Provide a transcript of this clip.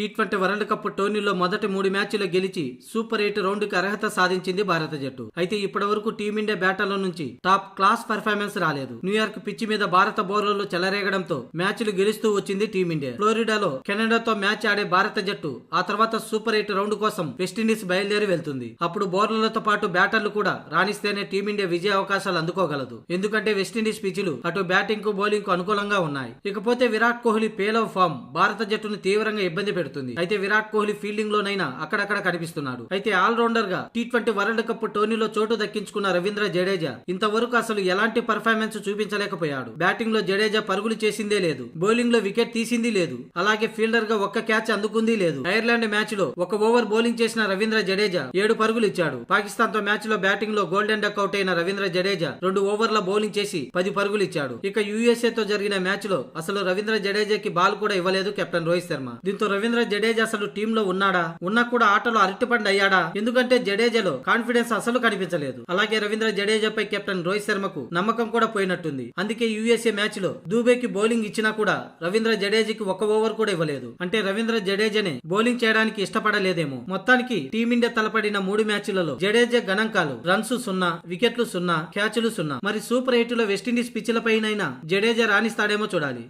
T20 world cup టోర్నీలో మొదటి 3 మ్యాచ్లు గెలిచి సూపర్ 8 రౌండ్ కి అర్హత సాధించింది భారత జట్టు. అయితే ఇప్పటి వరకు టీమిండియా బ్యాటర్ల నుంచి టాప్ క్లాస్ పర్ఫార్మెన్స్ రాలేదు. న్యూయార్క్ పిచ్ మీద భారత బౌలర్లు చెలరేగడంతో మ్యాచ్లు గెలుస్తూ వచ్చింది టీమిండియా. ఫ్లోరిడాలో కెనడాతో మ్యాచ్ ఆడే భారత జట్టు ఆ తర్వాత సూపర్ 8 రౌండ్ కోసం వెస్టిండీస్ బయలుదేరి వెళ్తుంది. అప్పుడు బౌలర్లతో పాటు బ్యాటర్లు కూడా రాణిస్తేనే టీమిండియా విజయ అవకాశాలు అందుకోగలదు. ఎందుకంటే వెస్టిండీస్ పిచ్లు అటు బ్యాటింగ్ కు బౌలింగ్ కు అనుకూలంగా ఉన్నాయి. ఇకపోతే విరాట్ కోహ్లీ పేలవ్ ఫామ్ భారత జట్టును తీవ్రంగా ఇబ్బంది పెడుతుంది. అయితే విరాట్ కోహ్లీ ఫీల్డింగ్ లోనైనా అక్కడక్కడ కనిపిస్తున్నాడు. అయితే ఆల్రౌండర్ గా టీ20 వరల్డ్ కప్ టోర్నీలో చోటు దక్కించుకున్న రవీంద్ర జడేజా ఇంతవరకు అసలు ఎలాంటి పర్ఫార్మెన్స్ చూపించలేకపోయాడు. బ్యాటింగ్ లో జడేజా పరుగులు చేసిందే లేదు, బౌలింగ్ లో వికెట్ తీసింది లేదు, అలాగే ఫీల్డర్ గా ఒక్క క్యాచ్ అందుకుంది లేదు. ఐర్లాండ్ మ్యాచ్ లో ఒక ఓవర్ బౌలింగ్ చేసిన రవీంద్ర జడేజా 7 పరుగులు ఇచ్చాడు. పాకిస్తాన్ తో మ్యాచ్ లో బ్యాటింగ్ లో గోల్డెన్ డక్ అవుట్ అయిన రవీంద్ర జడేజా 2 ఓవర్ల బౌలింగ్ చేసి 10 పరుగులు ఇచ్చాడు. ఇక యుఎస్ఏ తో జరిగిన మ్యాచ్ లో అసలు రవీంద్ర జడేజాకి బాల్ కూడా ఇవ్వలేదు కెప్టెన్ రోహిత్ శర్మ. దీంతో రవీంద్ర జడేజా అసలు టీమ్ లో ఉన్నాడా, ఉన్నా కూడా ఆటలో అరటిపండు అయ్యాడా? ఎందుకంటే జడేజాలో కాన్ఫిడెన్స్ అసలు కనిపించలేదు. అలాగే రవీంద్ర జడేజాపై కెప్టెన్ రోహిత్ శర్మకు నమ్మకం కూడా పోయినట్టుంది. అందుకే యుఎస్ఏ మ్యాచ్ లో దూబేకి బౌలింగ్ ఇచ్చినా కూడా రవీంద్ర జడేజాకి 1 ఓవర్ కూడా ఇవ్వలేదు. అంటే రవీంద్ర జడేజానే బౌలింగ్ చేయడానికి ఇష్టపడలేదేమో. మొత్తానికి టీమిండియా తలపడిన 3 మ్యాచ్లలో జడేజా గణాంకాలు రన్స్ 0, వికెట్లు 0, క్యాచ్లు 0. మరి సూపర్ 8 లో వెస్టిండీస్ పిచ్లపైనైనా జడేజా రాణిస్తాడేమో చూడాలి.